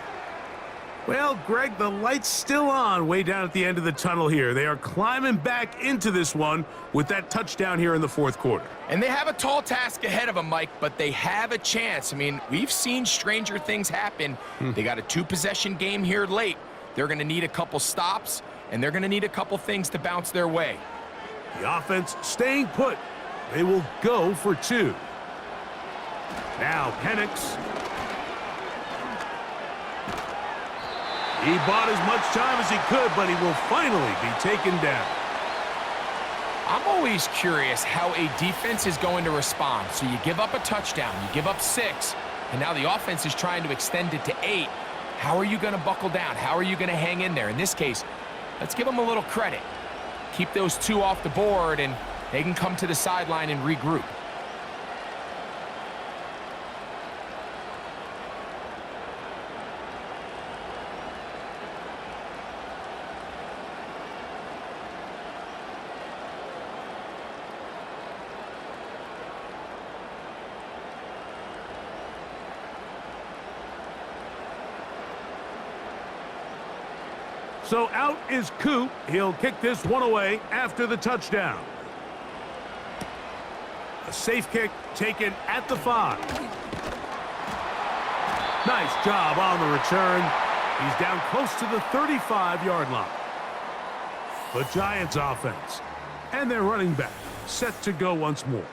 Well, Greg, the light's still on way down at the end of the tunnel here. They are climbing back into this one with that touchdown here in the 4th quarter. And they have a tall task ahead of them, Mike, but they have a chance. I mean, we've seen stranger things happen. They got a 2-possession game here late. They're going to need a couple stops, and they're going to need a couple things to bounce their way. The offense staying put. They will go for 2. Now Penix. He bought as much time as he could, but he will finally be taken down. I'm always curious how a defense is going to respond. So you give up a touchdown, you give up 6, and now the offense is trying to extend it to 8. How are you going to buckle down? How are you going to hang in there? In this case, let's give them a little credit. Keep those 2 off the board, and they can come to the sideline and regroup. So out is Coop. He'll kick this one away after the touchdown. A safe kick taken at the 5. Nice job on the return. He's down close to the 35-yard line. The Giants offense and their running back set to go once more.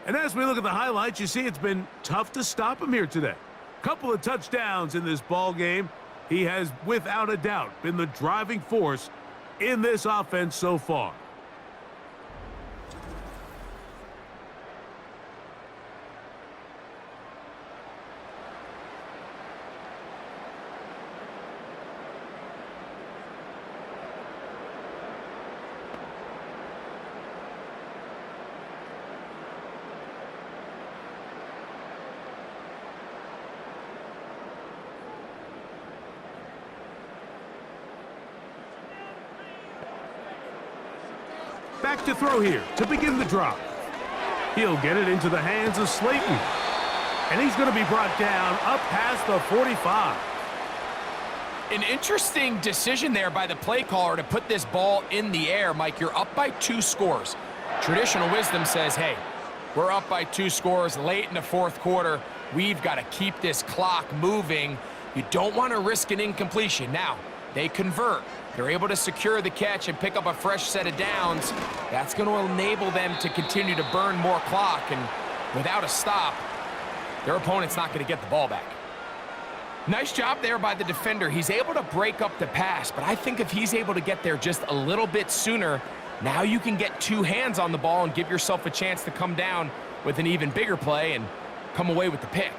And as we look at the highlights, you see it's been tough to stop him here today. Couple of touchdowns in this ball game. He has, without a doubt, been the driving force in this offense so far. Back to throw here to begin the drive. He'll get it into the hands of Slayton. And he's going to be brought down up past the 45. An interesting decision there by the play caller to put this ball in the air. Mike, you're up by 2 scores. Traditional wisdom says, hey, we're up by 2 scores late in the 4th quarter. We've got to keep this clock moving. You don't want to risk an incompletion. Now, they convert. They're able to secure the catch and pick up a fresh set of downs. That's going to enable them to continue to burn more clock, and without a stop, their opponent's not going to get the ball back. Nice job there by the defender. He's able to break up the pass, but I think if he's able to get there just a little bit sooner, now you can get 2 hands on the ball and give yourself a chance to come down with an even bigger play and come away with the pick.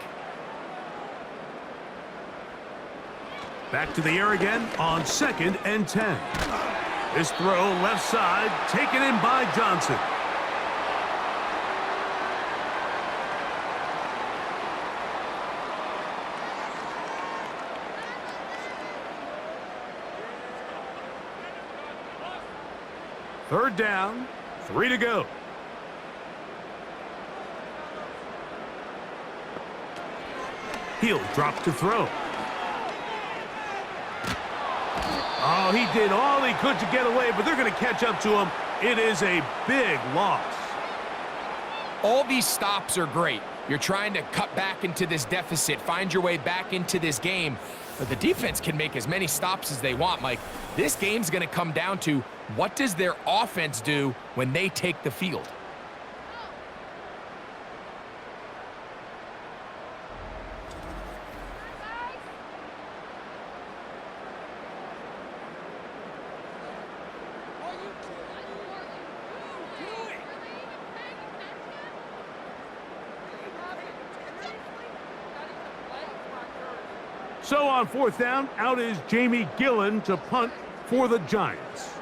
Back to the air again on 2nd and 10. This throw left side taken in by Johnson. Third down, 3 to go. He'll drop to throw. Oh, he did all he could to get away, but they're going to catch up to him. It is a big loss. All these stops are great. You're trying to cut back into this deficit, find your way back into this game. But the defense can make as many stops as they want, Mike. This game's going to come down to what does their offense do when they take the field. So on 4th down, out is Jamie Gillen to punt for the Giants.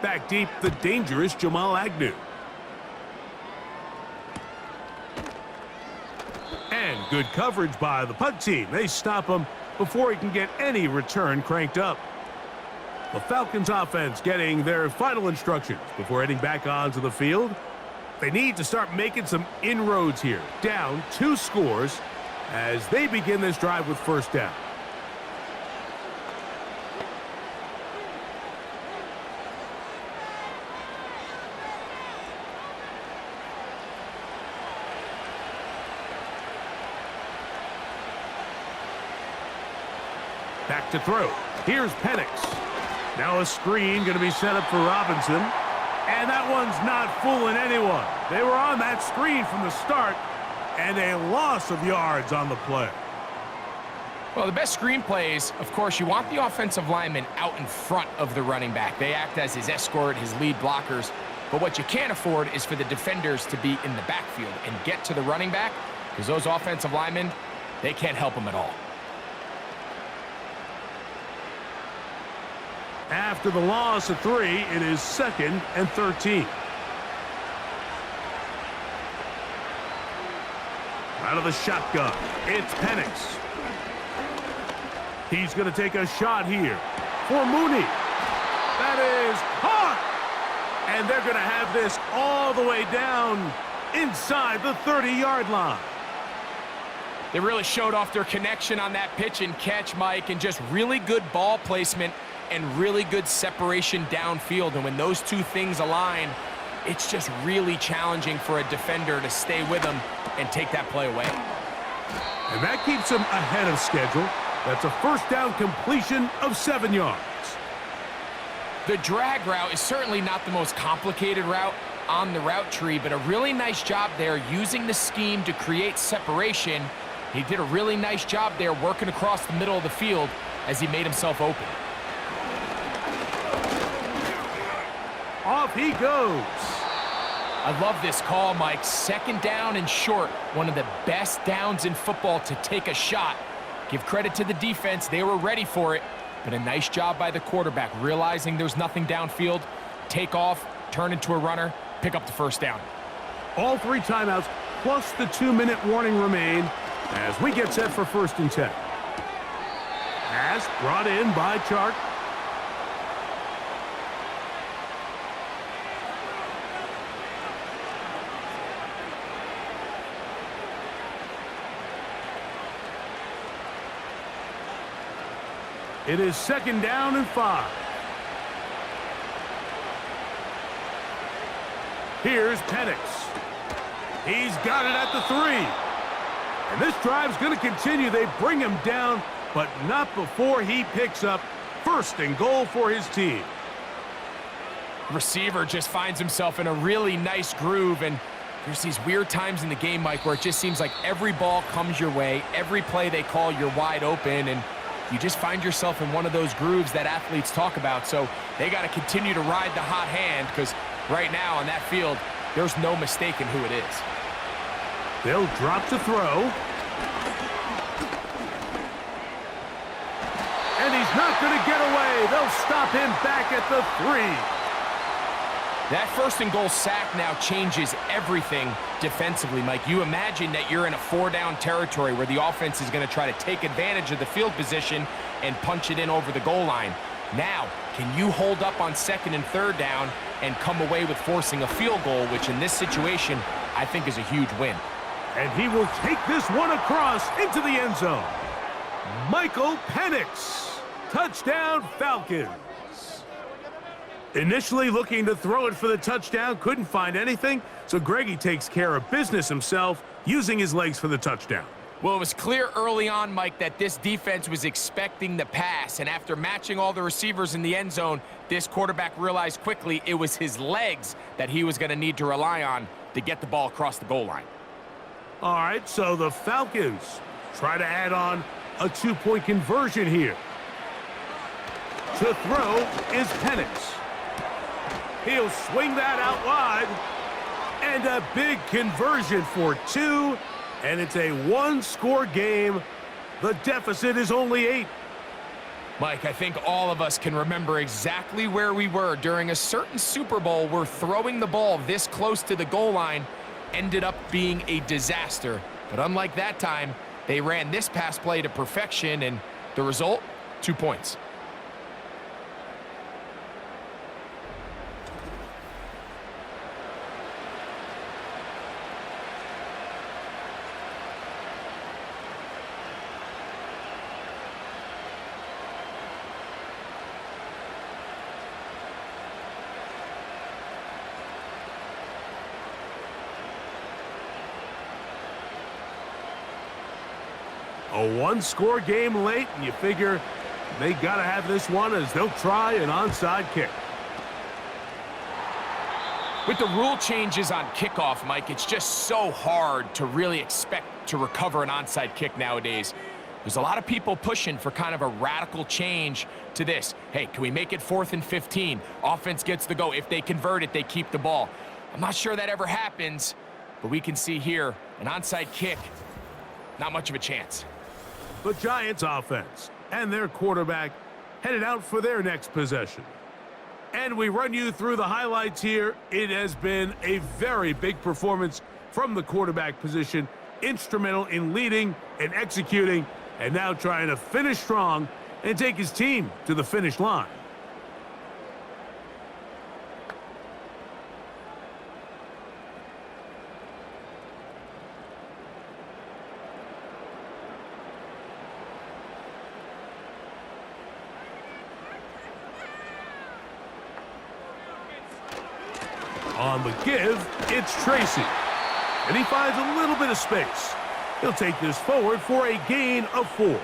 Back deep, the dangerous Jamal Agnew. And good coverage by the punt team. They stop him before he can get any return cranked up. The Falcons offense getting their final instructions before heading back onto the field. They need to start making some inroads here. Down 2 scores as they begin this drive with 1st down. Back to throw. Here's Penix. Now a screen going to be set up for Robinson. And that one's not fooling anyone. They were on that screen from the start, and a loss of yards on the play. Well, the best screen plays, of course, you want the offensive lineman out in front of the running back. They act as his escort, his lead blockers. But what you can't afford is for the defenders to be in the backfield and get to the running back, because those offensive linemen, they can't help them at all. After the loss of 3, it is 2nd and 13. Out of the shotgun, it's Penix. He's going to take a shot here for Mooney. That is caught! And they're going to have this all the way down inside the 30-yard line. They really showed off their connection on that pitch and catch, Mike, and just really good ball placement and really good separation downfield. And when those two things align, it's just really challenging for a defender to stay with them and take that play away. And that keeps them ahead of schedule. That's a 1st down completion of 7 yards. The drag route is certainly not the most complicated route on the route tree, but a really nice job there using the scheme to create separation. He did a really nice job there working across the middle of the field as he made himself open. Off he goes. I love this call, Mike. 2nd down and short. One of the best downs in football to take a shot. Give credit to the defense. They were ready for it. But a nice job by the quarterback, realizing there's nothing downfield. Take off, turn into a runner, pick up the 1st down. All 3 timeouts plus the 2-minute warning remain as we get set for 1st and 10. Pass brought in by Chark. It is 2nd down and 5. Here's Penix. He's got it at the 3. And this drive's going to continue. They bring him down, but not before he picks up 1st and goal for his team. Receiver just finds himself in a really nice groove, and there's these weird times in the game, Mike, where it just seems like every ball comes your way. Every play they call, you're wide open, and you just find yourself in one of those grooves that athletes talk about. So they got to continue to ride the hot hand, because right now on that field, there's no mistaking who it is. They'll drop to throw. And he's not going to get away. They'll stop him back at the 3. That 1st and goal sack now changes everything defensively, Mike. You imagine that you're in a 4-down territory where the offense is going to try to take advantage of the field position and punch it in over the goal line. Now, can you hold up on 2nd and 3rd down and come away with forcing a field goal, which in this situation, I think is a huge win. And he will take this one across into the end zone. Michael Penix. Touchdown, Falcons. Initially looking to throw it for the touchdown, couldn't find anything, so Greggy takes care of business himself, using his legs for the touchdown. Well, it was clear early on, Mike, that this defense was expecting the pass, and after matching all the receivers in the end zone, this quarterback realized quickly it was his legs that he was going to need to rely on to get the ball across the goal line. All right, so the Falcons try to add on a 2-point conversion here. To throw is Penix. He'll swing that out wide, and a big conversion for 2, and it's a 1-score game. The deficit is only 8. Mike, I think all of us can remember exactly where we were during a certain Super Bowl where throwing the ball this close to the goal line ended up being a disaster. But unlike that time, they ran this pass play to perfection, and the result, 2 points. A 1-score game late, and you figure they got to have this one as they'll try an onside kick. With the rule changes on kickoff, Mike, it's just so hard to really expect to recover an onside kick nowadays. There's a lot of people pushing for kind of a radical change to this. Hey, can we make it 4th and 15? Offense gets the go. If they convert it, they keep the ball. I'm not sure that ever happens, but we can see here an onside kick, not much of a chance. The Giants offense and their quarterback headed out for their next possession. And we run you through the highlights here. It has been a very big performance from the quarterback position, instrumental in leading and executing, and now trying to finish strong and take his team to the finish line. On the give, it's Tracy. And he finds a little bit of space. He'll take this forward for a gain of 4.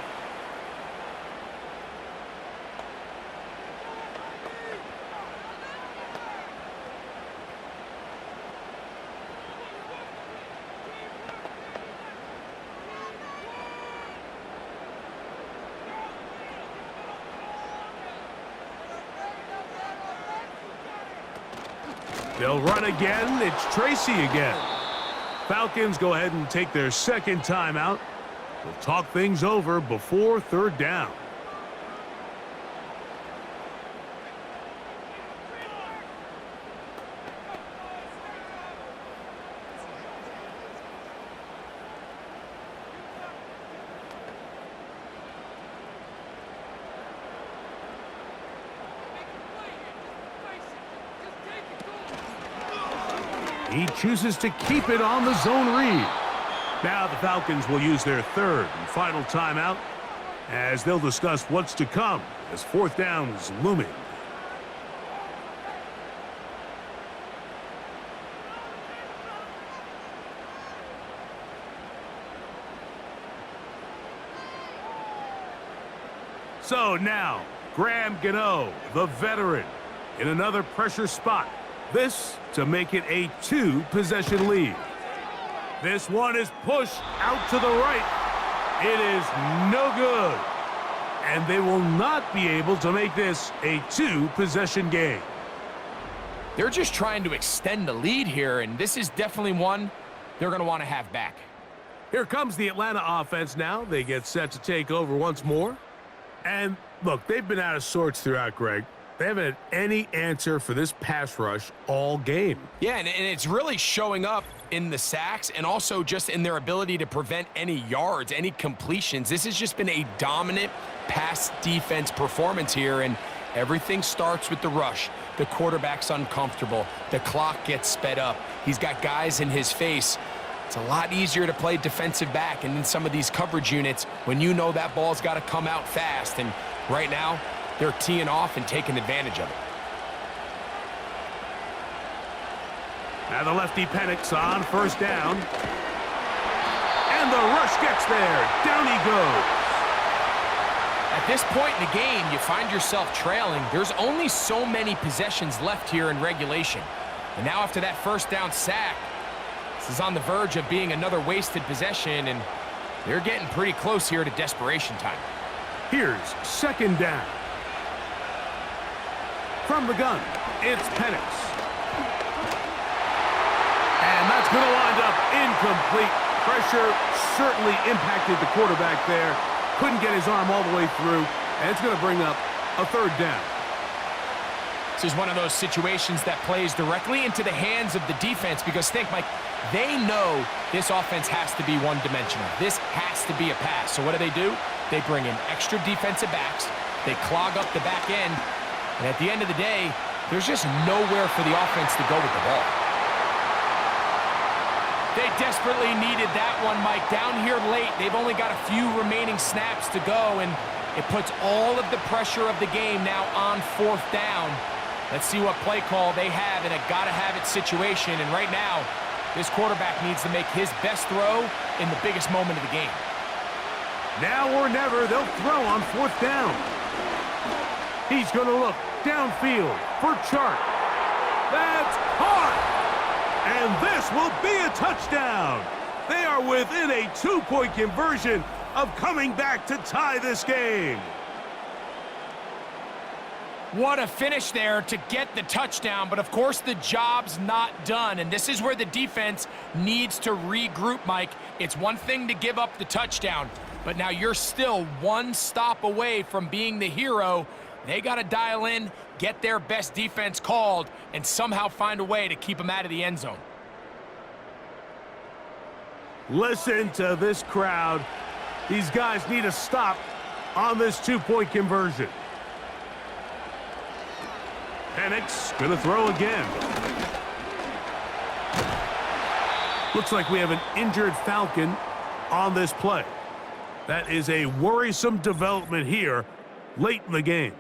They'll run again. It's Tracy again. Falcons go ahead and take their second timeout. We'll talk things over before 3rd down. He chooses to keep it on the zone read. Now the Falcons will use their 3rd and final timeout as they'll discuss what's to come as 4th down is looming. So now, Graham Gano, the veteran, in another pressure spot. This to make it a 2-possession lead. This one is pushed out to the right. It is no good. And they will not be able to make this a 2-possession game. They're just trying to extend the lead here, and this is definitely one they're going to want to have back. Here comes the Atlanta offense now. They get set to take over once more. And look, they've been out of sorts throughout, Greg. They haven't had any answer for this pass rush all game. Yeah, and it's really showing up in the sacks and also just in their ability to prevent any yards, any completions. This has just been a dominant pass defense performance here, and everything starts with the rush. The quarterback's uncomfortable. The clock gets sped up. He's got guys in his face. It's a lot easier to play defensive back and in some of these coverage units when you know that ball's got to come out fast. And right now, they're teeing off and taking advantage of it. And the lefty Penix on first down. And the rush gets there. Down he goes. At this point in the game, you find yourself trailing. There's only so many possessions left here in regulation. And now after that first down sack, this is on the verge of being another wasted possession, and they're getting pretty close here to desperation time. Here's second down. From the gun, it's Penix. And that's going to wind up incomplete. Pressure certainly impacted the quarterback there. Couldn't get his arm all the way through, and it's going to bring up a third down. This is one of those situations that plays directly into the hands of the defense because think, Mike, they know this offense has to be one-dimensional. This has to be a pass. So what do? They bring in extra defensive backs. They clog up the back end. And at the end of the day, there's just nowhere for the offense to go with the ball. They desperately needed that one, Mike. Down here late, they've only got a few remaining snaps to go, and it puts all of the pressure of the game now on fourth down. Let's see what play call they have in a gotta-have-it situation. And right now, this quarterback needs to make his best throw in the biggest moment of the game. Now or never, they'll throw on fourth down. He's going to look downfield for Chark. That's caught! And this will be a touchdown. They are within a 2-point conversion of coming back to tie this game. What a finish there to get the touchdown, but of course the job's not done, and this is where the defense needs to regroup, Mike. It's one thing to give up the touchdown, but now you're still one stop away from being the hero. They got to dial in, get their best defense called, and somehow find a way to keep them out of the end zone. Listen to this crowd. These guys need a stop on this 2-point conversion. Penix gonna throw again. Looks like we have an injured Falcon on this play. That is a worrisome development here late in the game.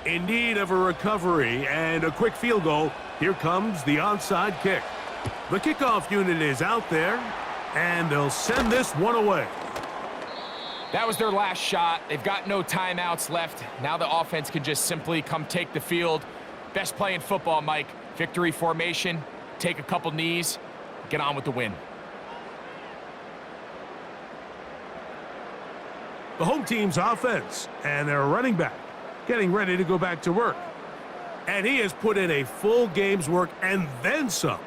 In need of a recovery and a quick field goal, here comes the onside kick. The kickoff unit is out there, and they'll send this one away. That was their last shot. They've got no timeouts left. Now the offense can just simply come take the field. Best play in football, Mike. Victory formation, take a couple knees, get on with the win. The home team's offense and their running back getting ready to go back to work. And he has put in a full game's work and then some.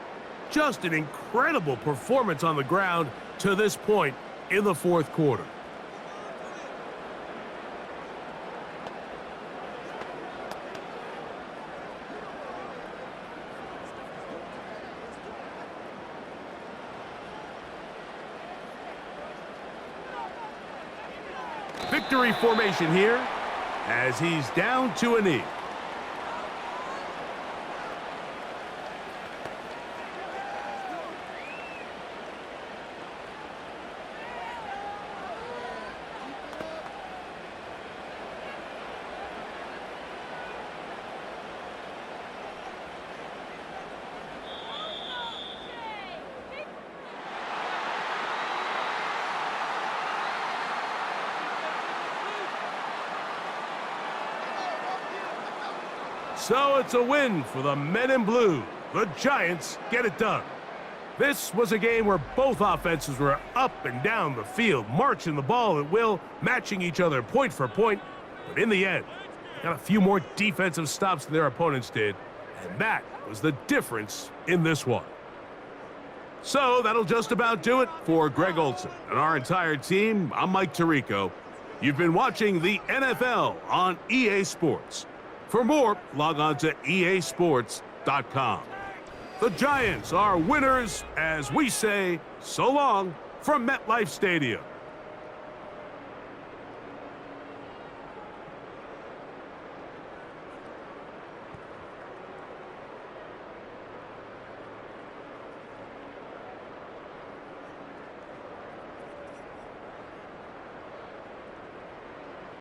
Just an incredible performance on the ground to this point in the fourth quarter. Victory formation here as he's down to a knee. So it's a win for the men in blue. The Giants get it done. This was a game where both offenses were up and down the field, marching the ball at will, matching each other point for point. But in the end, got a few more defensive stops than their opponents did. And that was the difference in this one. So that'll just about do it for Greg Olson and our entire team. I'm Mike Tirico. You've been watching the NFL on EA Sports. For more, log on to easports.com. The Giants are winners as we say so long from MetLife Stadium.